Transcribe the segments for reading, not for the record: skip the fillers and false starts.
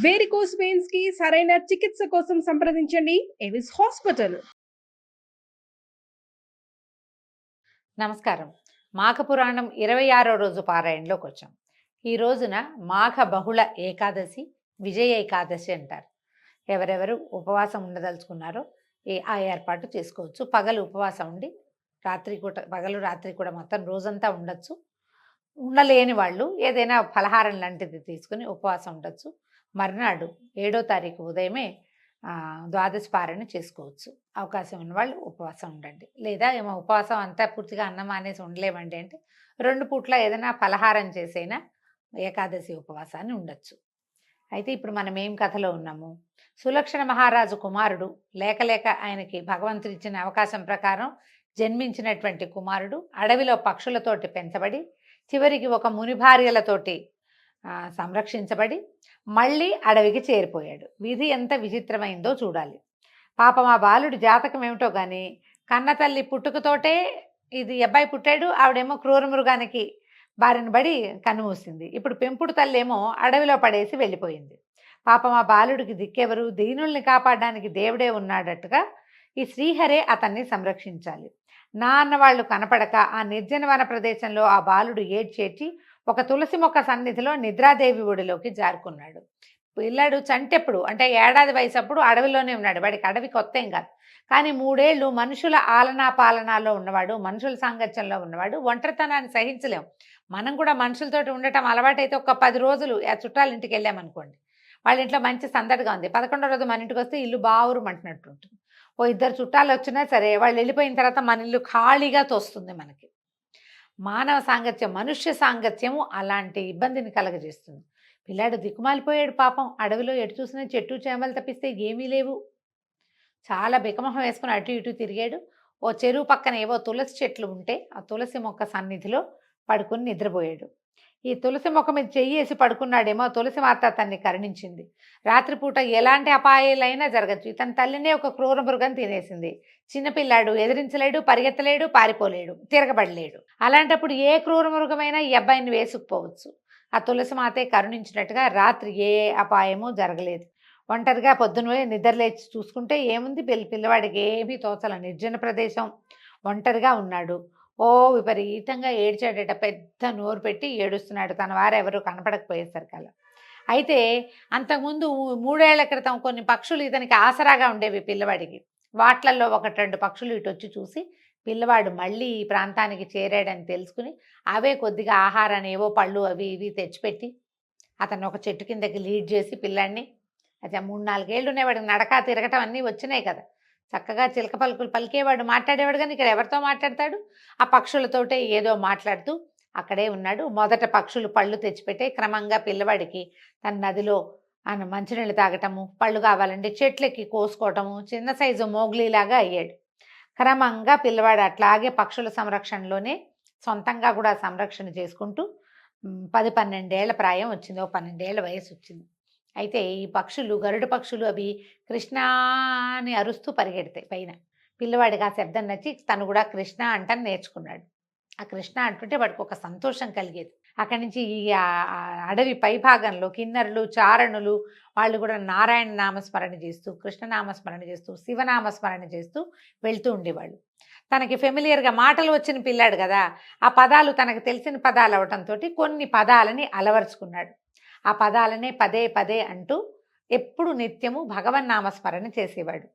Varicose veins కి సరైన చికిత్స కోసం సంప్రదించండి ఎవిస్ హాస్పిటల్. నమస్కారం. మాఘ పురాణం 26వ రోజు పారాయణలోకి వచ్చాం. ఈ రోజున మాఘ బహుళ ఏకాదశి, విజయ ఏకాదశి అంటారు. ఎవరెవరు ఉపవాసం ఉండదలుచుకున్నారో ఆ ఏర్పాటు చేసుకోవచ్చు. పగలు ఉపవాసం ఉండి పగలు రాత్రి కూడా మొత్తం రోజంతా ఉండొచ్చు. ఉండలేని వాళ్ళు ఏదైనా ఫలహారం లాంటిది తీసుకుని ఉపవాసం ఉండొచ్చు. మర్నాడు 7వ తారీఖు ఉదయమే ద్వాదశి పారాయణ చేసుకోవచ్చు. అవకాశం ఉన్నవాళ్ళు ఉపవాసం ఉండండి. లేదా ఏమో ఉపవాసం అంతా పూర్తిగా అన్నం మానేసి ఉండలేమండి అంటే 2 పూట్ల ఏదైనా ఫలహారం చేసైనా ఏకాదశి ఉపవాసాన్ని ఉండొచ్చు. అయితే ఇప్పుడు మనం ఏం కథలో ఉన్నాము? సులక్షణ మహారాజు కుమారుడు లేక ఆయనకి భగవంతుడు ఇచ్చిన అవకాశం ప్రకారం జన్మించినటువంటి కుమారుడు అడవిలో పక్షులతోటి పెంచబడి చివరికి ఒక ముని భార్యలతోటి సంరక్షించబడి మళ్ళీ అడవికి చేరిపోయాడు. విధి ఎంత విచిత్రమైందో చూడాలి. పాపం ఆ బాలుడి జాతకం ఏమిటో కానీ కన్నతల్లి పుట్టుకతోటే ఇది అబ్బాయి పుట్టాడు, ఆవిడేమో క్రూర మృగానికి బారిన పడి కన్నుమూసింది. ఇప్పుడు పెంపుడు తల్లేమో అడవిలో పడేసి వెళ్ళిపోయింది. పాపం ఆ బాలుడికి దిక్కెవరు? దీనుల్ని కాపాడడానికి దేవుడే ఉన్నాడట్టుగా ఈ శ్రీహరే అతన్ని సంరక్షించాలి. నా అన్నవాళ్ళు కనపడక ఆ నిర్జన వన ప్రదేశంలో ఆ బాలుడు ఏడ్చేటి ఒక తులసి మొక్క సన్నిధిలో నిద్రాదేవి ఒడిలోకి జారుకున్నాడు. పిల్లాడు చంటెప్పుడు అంటే ఏడాది వయసు అప్పుడు అడవిలోనే ఉన్నాడు. వాడికి అడవి కొత్త ఏం కాదు. కానీ 3 ఏళ్ళు మనుషుల ఆలనా పాలనాలో ఉన్నవాడు, మనుషుల సాంగత్యంలో ఉన్నవాడు. ఒంటరితనాన్ని సహించలేం. మనం కూడా మనుషులతోటి ఉండటం అలవాటైతే ఒక 10 రోజులు ఆ చుట్టాల ఇంటికి వెళ్ళామనుకోండి, వాళ్ళ ఇంట్లో మంచి సందడిగా ఉంది. 11వ రోజు మన ఇంటికి వస్తే ఇల్లు బావురుమంటున్నట్టు ఉంటుంది. ఓ 2 చుట్టాలు వచ్చినా సరే వాళ్ళు వెళ్ళిపోయిన తర్వాత మన ఇల్లు ఖాళీగా తోస్తుంది మనకి. మానవ సాంగత్యం, మనుష్య సాంగత్యము అలాంటి ఇబ్బందిని కలగజేస్తుంది. పిల్లాడు దిక్కుమాలిపోయాడు పాపం. అడవిలో ఎటు చూసినా చెట్టు చేమలు తప్పిస్తే ఏమీ లేవు. చాలా బికమొహం వేసుకుని అటు ఇటు తిరిగాడు. ఓ చెరువు పక్కన ఏవో తులసి చెట్లు ఉంటే ఆ తులసి మొక్క సన్నిధిలో పడుకుని నిద్రపోయాడు. ఈ తులసి మొక్క మీద చెయ్యేసి పడుకున్నాడేమో. తులసి మాత అతన్ని కరుణించింది. రాత్రిపూట ఎలాంటి అపాయాలైనా జరగచ్చు. ఇతని తల్లినే ఒక క్రూర మృగం తినేసింది. చిన్నపిల్లాడు ఎదిరించలేడు, పరిగెత్తలేడు, పారిపోలేడు, తిరగబడలేడు. అలాంటప్పుడు ఏ క్రూర మృగమైనా ఈ అబ్బాయిని వేసుకుపోవచ్చు. ఆ తులసి మాతే కరుణించినట్టుగా రాత్రి ఏ అపాయము జరగలేదు. ఒంటరిగా పొద్దున నిద్రలేచి చూసుకుంటే ఏముంది, పిల్లవాడికి ఏమీ తోచల. నిర్జన ప్రదేశం, ఒంటరిగా ఉన్నాడు. ఓ విపరీతంగా ఏడ్చాడట. పెద్ద నోరు పెట్టి ఏడుస్తున్నాడు, తన వారెవరు కనపడకపోయేసరికల్లా. అయితే అంతకుముందు 3 ఏళ్ల క్రితం కొన్ని పక్షులు ఇతనికి ఆసరాగా ఉండేవి పిల్లవాడికి. వాట్లల్లో 1-2 పక్షులు ఇటొచ్చి చూసి పిల్లవాడు మళ్ళీ ఈ ప్రాంతానికి చేరాడని తెలుసుకుని అవే కొద్దిగా ఆహారాన్ని ఏవో పళ్ళు అవి ఇవి తెచ్చిపెట్టి అతను ఒక చెట్టు కిందకి లీడ్ చేసి పిల్లాడిని, అయితే 3-4 ఏళ్ళు ఉండేవాడికి నడక తిరగటం అన్నీ వచ్చినాయి కదా, చక్కగా చిలక పలుకులు పలికేవాడు, మాట్లాడేవాడు. కానీ ఇక్కడ ఎవరితో మాట్లాడతాడు? ఆ పక్షులతోటే ఏదో మాట్లాడుతూ అక్కడే ఉన్నాడు. మొదట పక్షులు పళ్ళు తెచ్చిపెట్టే క్రమంగా పిల్లవాడికి తన నదిలో మంచినీళ్ళు తాగటము, పళ్ళు కావాలంటే చెట్లెక్కి కోసుకోవటము, చిన్న సైజు మోగ్లీలాగా అయ్యాడు. క్రమంగా పిల్లవాడు అట్లాగే పక్షుల సంరక్షణలోనే సొంతంగా కూడా సంరక్షణ చేసుకుంటూ 10-12 ఏళ్ల ప్రాయం వచ్చింది. ఓ 12 ఏళ్ల వయసు వచ్చింది. అయితే ఈ పక్షులు, గరుడ పక్షులు అవి కృష్ణ అని అరుస్తూ పరిగెడతాయి పైన. పిల్లవాడికి ఆ శబ్దం నచ్చి తను కూడా కృష్ణ అంటని నేర్చుకున్నాడు. ఆ కృష్ణ అంటుంటే వాడికి ఒక సంతోషం కలిగేది. అక్కడి నుంచి ఈ అడవి పైభాగంలో కిన్నరులు, చారణులు వాళ్ళు కూడా నారాయణ నామస్మరణ చేస్తూ, కృష్ణ నామస్మరణ చేస్తూ, శివనామస్మరణ చేస్తూ వెళ్తూ ఉండేవాళ్ళు. తనకి ఫెమిలియర్గా మాటలు వచ్చిన పిల్లాడు కదా, ఆ పదాలు తనకు తెలిసిన పదాలు అవటంతో కొన్ని పదాలని అలవరుచుకున్నాడు. ఆ పదాలనే పదే పదే అంటూ ఎప్పుడు నిత్యము భగవన్నామస్మరణ చేసేవాడు.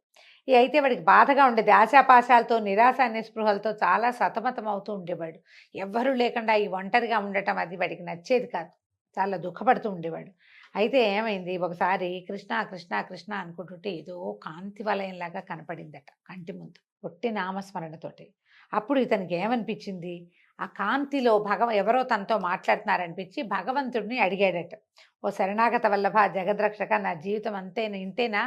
అయితే వాడికి బాధగా ఉండేది. ఆశాపాశాలతో, నిరాశ నిస్పృహలతో చాలా సతమతం అవుతూ ఉండేవాడు. ఎవ్వరూ లేకుండా ఈ ఒంటరిగా ఉండటం అది వాడికి నచ్చేది కాదు. చాలా దుఃఖపడుతూ ఉండేవాడు. అయితే ఏమైంది, ఒకసారి కృష్ణ కృష్ణ కృష్ణ అనుకుంటుంటే ఏదో కాంతి వలయంలాగా కనపడిందట కంటి ముందు, పొట్టి నామస్మరణతోటి. అప్పుడు ఇతనికి ఏమనిపించింది, ఆ కాంతిలో ఎవరో తనతో మాట్లాడుతున్నారనిపించి భగవంతుడిని అడిగాడట. ఓ శరణాగత వల్లభ, జగద్రక్షక, నా జీవితం ఇంతేనా?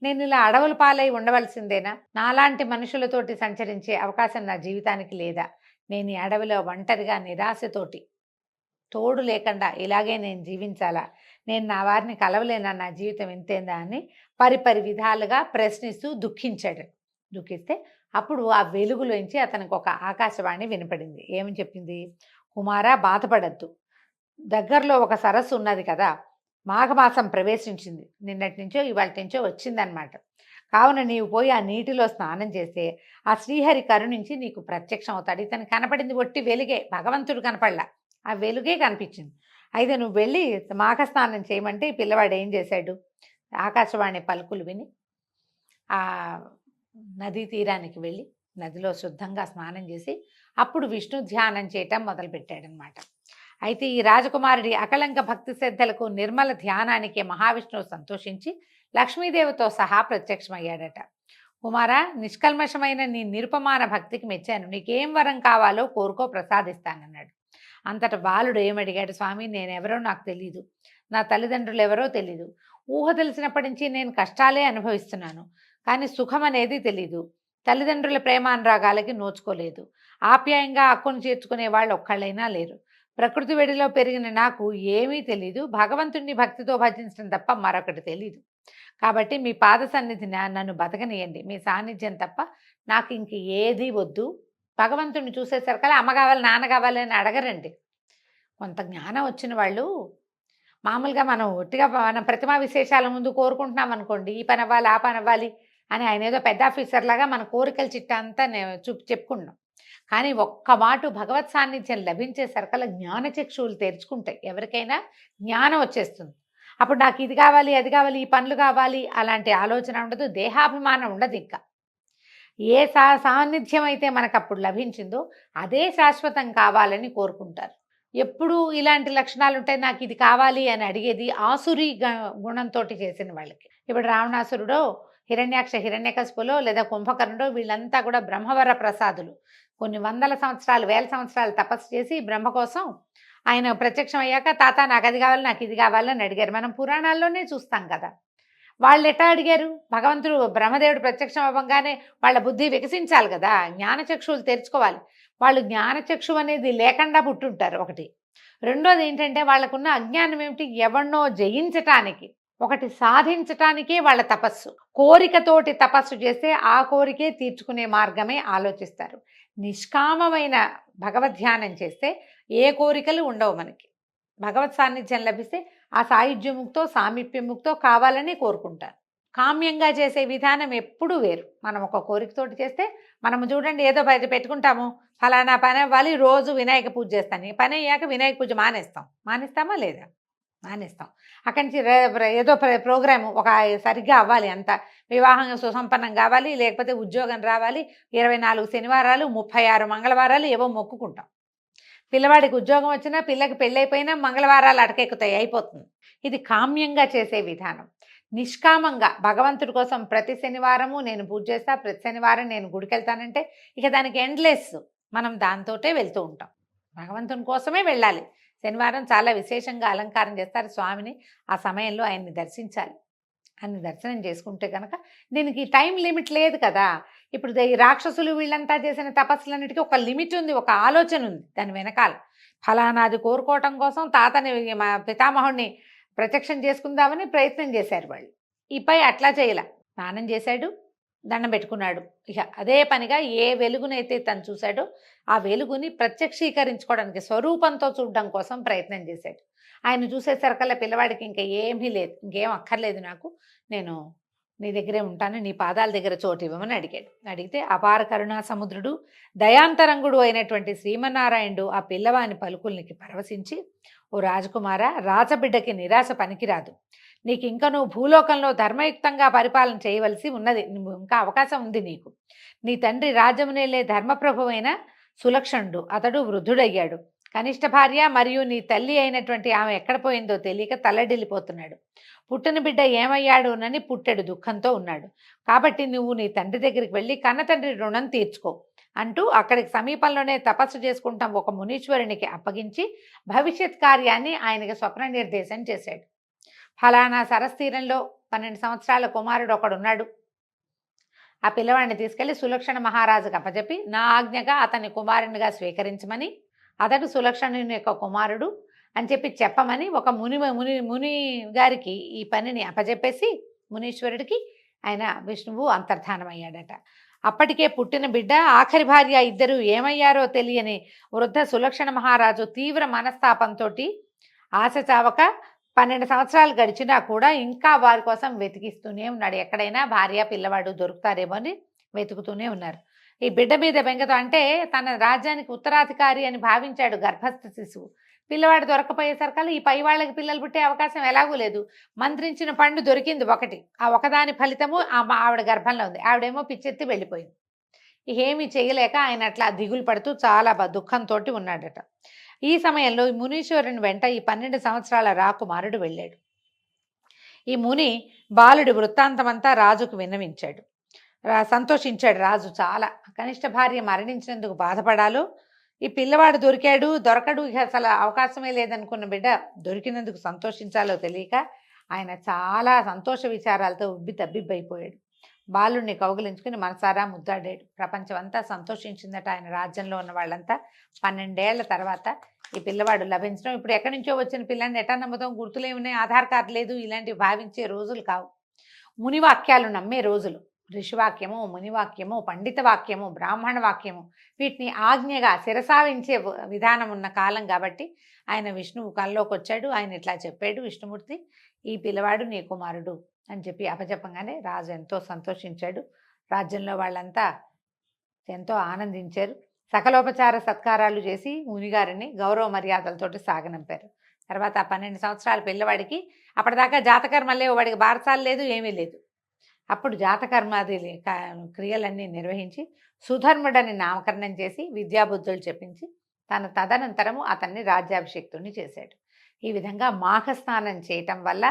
నేను ఇలా అడవుల పాలై ఉండవలసిందేనా? నాలాంటి మనుషులతోటి సంచరించే అవకాశం నా జీవితానికి లేదా? నేను ఈ అడవిలో ఒంటరిగా నిరాశతోటి తోడు లేకుండా ఇలాగే నేను జీవించాలా? నేను నా వారిని కలవలేనా? నా జీవితం ఇంతేందా అని పరిపరి విధాలుగా ప్రశ్నిస్తూ దుఃఖిస్తే అప్పుడు ఆ వెలుగులోంచి అతనికి ఒక ఆకాశవాణి వినపడింది. ఏమని చెప్పింది? కుమారా, బాధపడద్దు. దగ్గరలో ఒక సరస్సు ఉన్నది కదా, మాఘమాసం ప్రవేశించింది, నిన్నటి నుంచో ఇవాళ నుంచో వచ్చిందనమాట. కావున నీవు పోయి ఆ నీటిలో స్నానం చేస్తే ఆ శ్రీహరి కరుణించి నీకు ప్రత్యక్షం అవుతాడు. ఇతను కనపడింది ఒట్టి వెలుగే, భగవంతుడు కనపడలా, ఆ వెలుగే కనిపించింది. అయితే నువ్వు వెళ్ళి మాఘ స్నానం చేయమంటే ఈ పిల్లవాడు ఏం చేశాడు, ఆకాశవాణి పలుకులు విని ఆ నదీ తీరానికి వెళ్ళి నదిలో శుద్ధంగా స్నానం చేసి అప్పుడు విష్ణు ధ్యానం చేయటం మొదలుపెట్టాడనమాట. అయితే ఈ రాజకుమారుడి అకళంక భక్తి శ్రద్ధలకు నిర్మల ధ్యానానికి మహావిష్ణువు సంతోషించి లక్ష్మీదేవితో సహా ప్రత్యక్షమయ్యాడట. కుమారా, నిష్కల్మషమైన నీ నిరుపమాన భక్తికి మెచ్చాను, నీకేం వరం కావాలో కోరుకో, ప్రసాదిస్తానన్నాడు. అంతట బాలుడు ఏమడిగాడు, స్వామి నేనెవరో నాకు తెలీదు, నా తల్లిదండ్రులు ఎవరో తెలీదు, ఊహ తెలిసినప్పటి నుంచి నేను కష్టాలే అనుభవిస్తున్నాను, కానీ సుఖం అనేది తెలీదు, తల్లిదండ్రుల ప్రేమానురాగాలకి నోచుకోలేదు, ఆప్యాయంగా అక్కును చేర్చుకునే వాళ్ళు ఒక్కళ్ళైనా లేరు, ప్రకృతి వెడిలో పెరిగిన నాకు ఏమీ తెలీదు, భగవంతుణ్ణి భక్తితో భజించడం తప్ప మరొకటి తెలీదు, కాబట్టి మీ పాద సన్నిధిని నన్ను బతకనియండి, మీ సాన్నిధ్యం తప్ప నాకు ఇంక ఏది వద్దు. భగవంతుణ్ణి చూసేసరికల్లా అమ్మ కావాలి నాన్న కావాలి అని అడగరండి. కొంత జ్ఞానం వచ్చిన వాళ్ళు మామూలుగా మనం ఒట్టిగా మనం ప్రతిమా విశేషాల ముందు కోరుకుంటున్నాం అనుకోండి, ఈ పని అవ్వాలి ఆ పని అవ్వాలి అని ఆయన ఏదో పెద్ద ఆఫీసర్ లాగా మన కోరికల చిట్టా అంతా చెప్పుకుంటున్నాం. కానీ ఒక్క మాట భగవత్ సాన్నిధ్యం లభించేసరికల్లా జ్ఞానచక్షువులు తెరుచుకుంటాయి, ఎవరికైనా జ్ఞానం వచ్చేస్తుంది. అప్పుడు నాకు ఇది కావాలి అది కావాలి ఈ పనులు కావాలి అలాంటి ఆలోచన ఉండదు, దేహాభిమానం ఉండదు. ఇంకా ఏ సాన్నిధ్యం అయితే మనకు అప్పుడు లభించిందో అదే శాశ్వతం కావాలని కోరుకుంటారు. ఎప్పుడు ఇలాంటి లక్షణాలు ఉంటాయి, నాకు ఇది కావాలి అని అడిగేది ఆసురి గుణంతో చేసిన వాళ్ళకి. ఇప్పుడు రావణాసురుడో హిరణ్యాక్ష హిరణ్యకశిపులో లేదా కుంభకర్ణుడో వీళ్ళంతా కూడా బ్రహ్మవర ప్రసాదులు. కొన్ని వందల సంవత్సరాలు వేల సంవత్సరాలు తపస్సు చేసి బ్రహ్మ కోసం ఆయన ప్రత్యక్షం అయ్యాక తాత నాకు అది కావాలి నాకు ఇది కావాలని అడిగారు. మనం పురాణాల్లోనే చూస్తాం కదా. వాళ్ళు ఎట్లా అడిగారు, భగవంతుడు బ్రహ్మదేవుడు ప్రత్యక్షం అవ్వగానే వాళ్ళ బుద్ధి వికసించాలి కదా, జ్ఞానచక్షువులు తెరుచుకోవాలి. వాళ్ళు జ్ఞానచక్షు అనేది లేకుండా పుట్టుంటారు ఒకటి. రెండోది ఏంటంటే వాళ్ళకున్న అజ్ఞానం ఏమిటి, ఎవరినో జయించటానికి ఒకటి సాధించటానికే వాళ్ళ తపస్సు. కోరికతోటి తపస్సు చేస్తే ఆ కోరికే తీర్చుకునే మార్గమే ఆలోచిస్తారు. నిష్కామమైన భగవద్ధ్యానం చేస్తే ఏ కోరికలు ఉండవు మనకి. భగవత్ సాన్నిధ్యం లభిస్తే ఆ సాయుధ్యముక్తో సామీప్యముక్తో కావాలని కోరుకుంటారు. కామ్యంగా చేసే విధానం ఎప్పుడూ వేరు. మనం ఒక కోరికతోటి చేస్తే మనము చూడండి ఏదో బయట పెట్టుకుంటాము, ఫలానా పని అవ్వాలి, రోజు వినాయక పూజ చేస్తాను, ఈ పని అయ్యాక వినాయక పూజ మానేస్తామా లేదా, మానేస్తాం. అక్కడి నుంచి ఏదో ప్రోగ్రాము ఒక సరిగ్గా అవ్వాలి, అంత వివాహంగా సుసంపన్నం కావాలి, లేకపోతే ఉద్యోగం రావాలి, 24 శనివారాలు 36 మంగళవారాలు ఏవో మొక్కుకుంటాం. పిల్లవాడికి ఉద్యోగం వచ్చినా పిల్లకి పెళ్ళైపోయినా మంగళవారాలు అటకెక్కుతాయి, అయిపోతుంది. ఇది కామ్యంగా చేసే విధానం. నిష్కామంగా భగవంతుడి కోసం ప్రతి శనివారము నేను పూజ చేస్తా, ప్రతి శనివారం నేను గుడికి వెళ్తానంటే ఇక దానికి ఎండ్లెస్. మనం దాంతోటే వెళ్తూ ఉంటాం, భగవంతుని కోసమే వెళ్ళాలి. శనివారం చాలా విశేషంగా అలంకారం చేస్తారు స్వామిని, ఆ సమయంలో ఆయన్ని దర్శించాలి. ఆయన్ని దర్శనం చేసుకుంటే కనుక దీనికి టైం లిమిట్ లేదు కదా. ఇప్పుడు ఈ రాక్షసులు వీళ్ళంతా చేసిన తపస్సులన్నిటికీ ఒక లిమిట్ ఉంది, ఒక ఆలోచన ఉంది దాని వెనకాల. ఫలానాది కోరుకోవటం కోసం తాతని మా పితామహుడిని ప్రత్యక్షం చేసుకుందామని ప్రయత్నం చేశారు వాళ్ళు. ఈపై అట్లా చేయలే, స్నానం చేశాడు, దండం పెట్టుకున్నాడు. ఇక అదే పనిగా ఏ వెలుగునైతే తను చూశాడో ఆ వెలుగుని ప్రత్యక్షీకరించుకోవడానికి స్వరూపంతో చూడడం కోసం ప్రయత్నం చేశాడు. ఆయన చూసేసరికల్లా పిల్లవాడికి ఇంకా ఏమీ లేదు, ఇంకేం అక్కర్లేదు నాకు, నేను నీ దగ్గరే ఉంటాను, నీ పాదాల దగ్గర చోటు ఇవ్వమని అడిగాడు. అడిగితే అపార కరుణా సముద్రుడు దయాంతరంగుడు అయినటువంటి శ్రీమన్నారాయణుడు ఆ పిల్లవాని పలుకుల్నికి పరవశించి, ఓ రాజకుమార, రాజబిడ్డకి నిరాశ పనికిరాదు, నీకు ఇంకా నువ్వు భూలోకంలో ధర్మయుక్తంగా పరిపాలన చేయవలసి ఉన్నది, ఇంకా అవకాశం ఉంది నీకు. నీ తండ్రి రాజ్యమునేలే ధర్మప్రభువైన సులక్షణుడు, అతడు వృద్ధుడయ్యాడు. కనిష్ట భార్య మరియు నీ తల్లి అయినటువంటి ఆమె ఎక్కడ పోయిందో తెలియక తల్లడిల్లిపోతున్నాడు. పుట్టిన బిడ్డ ఏమయ్యాడునని పుట్టెడు దుఃఖంతో ఉన్నాడు. కాబట్టి నువ్వు నీ తండ్రి దగ్గరికి వెళ్ళి కన్న తండ్రి రుణం తీర్చుకో అంటూ అక్కడికి సమీపంలోనే తపస్సు చేసుకుంటాం ఒక మునీశ్వరునికి అప్పగించి భవిష్యత్ కార్యాన్ని ఆయనకి స్వప్న నిర్దేశం చేశాడు. ఫలానా సరస్తీరంలో 12 సంవత్సరాల కుమారుడు ఒకడున్నాడు. ఆ పిల్లవాడిని తీసుకెళ్లి సులక్షణ మహారాజుకు అప్పచెప్పి నా ఆజ్ఞగా అతన్ని కుమారునిగా స్వీకరించమని, అతడు సులక్షణుని యొక్క కుమారుడు అని చెప్పమని ఒక ముని గారికి ఈ పనిని అప్పచెప్పేసి మునీశ్వరుడికి ఆయన విష్ణువు అంతర్ధానమయ్యాడట. అప్పటికే పుట్టిన బిడ్డ ఆఖరి భార్య ఇద్దరు ఏమయ్యారో తెలియని వృద్ధ సులక్షణ మహారాజు తీవ్ర మనస్తాపంతో ఆశ చావక 12 సంవత్సరాలు గడిచినా కూడా ఇంకా వారి కోసం వెతికిస్తూనే ఉన్నాడు. ఎక్కడైనా భార్య, పిల్లవాడు దొరుకుతారేమో అని వెతుకుతూనే ఉన్నారు. ఈ బిడ్డ మీద బెంగతో, అంటే తన రాజ్యానికి ఉత్తరాధికారి అని భావించాడు గర్భస్థ శిశువు. పిల్లవాడు దొరకపోయేసరికల్లా ఈ పై వాళ్ళకి పిల్లలు పుట్టే అవకాశం ఎలాగూ లేదు. మంత్రించిన పండు దొరికింది ఒకటి. ఆ ఒకదాని ఫలితము ఆవిడ గర్భంలో ఉంది. ఆవిడేమో పిచ్చెత్తి వెళ్ళిపోయింది. ఏమీ చేయలేక ఆయన అట్లా దిగులు పడుతూ చాలా దుఃఖంతోటి ఉన్నాడట. ఈ సమయంలో ఈ మునీశ్వరుని వెంట ఈ 12 సంవత్సరాల రాకుమారుడు వెళ్ళాడు. ఈ ముని బాలుడి వృత్తాంతమంతా రాజుకు విన్నవించాడు. సంతోషించాడు రాజు చాలా. కనిష్ట భార్య మరణించినందుకు బాధపడాలో, ఈ పిల్లవాడు దొరకడు, ఇక అసలు అవకాశమే లేదనుకున్న బిడ్డ దొరికినందుకు సంతోషించాలో తెలియక ఆయన చాలా సంతోష విచారాలతో తబ్బిబ్బైపోయాడు. బాలుడిని కౌగిలించుకుని మనసారా ముద్దాడాడు. ప్రపంచం అంతా సంతోషించిందట. ఆయన రాజ్యంలో ఉన్న వాళ్ళంతా 12 ఏళ్ల తర్వాత ఈ పిల్లవాడు లభించడం. ఇప్పుడు ఎక్కడి నుంచో వచ్చిన పిల్లాన్ని ఎటా నమ్ముతాం, గుర్తులేమున్నాయి, ఆధార్ కార్డు లేదు, ఇలాంటివి భావించే రోజులు కావు. మునివాక్యాలు నమ్మే రోజులు. ఋషివాక్యము, మునివాక్యము, పండిత వాక్యము, బ్రాహ్మణ వాక్యము, వీటిని ఆజ్ఞగా శిరసావించే విధానం ఉన్న కాలం కాబట్టి ఆయన విష్ణువు కల్లోకి వచ్చాడు. ఆయన ఇట్లా చెప్పాడు విష్ణుమూర్తి, ఈ పిల్లవాడు నీ కుమారుడు అని చెప్పి అపజెప్పంగానే రాజు ఎంతో సంతోషించాడు. రాజ్యంలో వాళ్ళంతా ఎంతో ఆనందించారు. సకలోపచార సత్కారాలు చేసి మునిగారిని గౌరవ మర్యాదలతోటి సాగనంపారు. తర్వాత 12 సంవత్సరాల పిల్లవాడికి అప్పటిదాకా జాతకర్మ లేవు, వాడికి బారసాలు లేదు, ఏమీ లేదు. అప్పుడు జాతకర్మాది క్రియలన్నీ నిర్వహించి సుధర్ముడని నామకరణం చేసి విద్యాబుద్ధులు చెప్పించి తదనంతరము అతన్ని రాజ్యాభిషేక్తుని చేశాడు. ఈ విధంగా మాఘస్నానం చేయటం వల్ల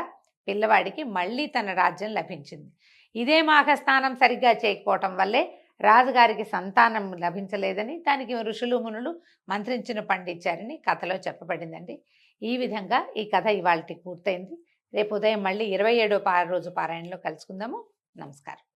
పిల్లవాడికి మళ్ళీ తన రాజ్యం లభించింది. ఇదే మాఘస్నానం సరిగ్గా చేయకపోవటం వల్లే రాజుగారికి సంతానం లభించలేదని, దానికి ఋషులు మునులు మంత్రించిన పండిచ్చారని కథలో చెప్పబడిందండి. ఈ విధంగా ఈ కథ ఇవాళకి పూర్తయింది. రేపు ఉదయం మళ్ళీ 27వ రోజు పారాయణలో కలుసుకుందాము. నమస్కారం.